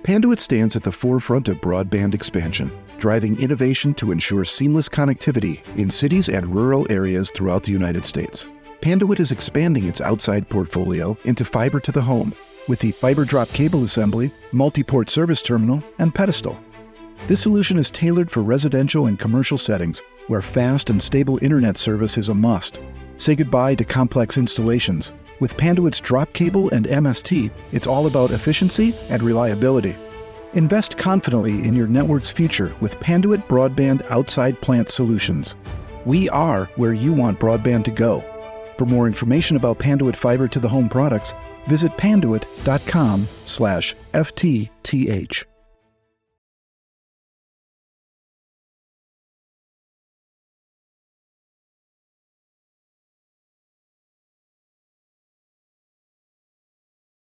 Panduit stands at the forefront of broadband expansion, driving innovation to ensure seamless connectivity in cities and rural areas throughout the United States. Panduit is expanding its outside portfolio into fiber to the home with the fiber drop cable assembly, multi-port service terminal, and pedestal. This solution is tailored for residential and commercial settings where fast and stable internet service is a must. Say goodbye to complex installations. With Panduit's drop cable and MST, it's all about efficiency and reliability. Invest confidently in your network's future with Panduit Broadband Outside Plant Solutions. We are where you want broadband to go. For more information about Panduit Fiber to the Home products, visit panduit.com/FTTH.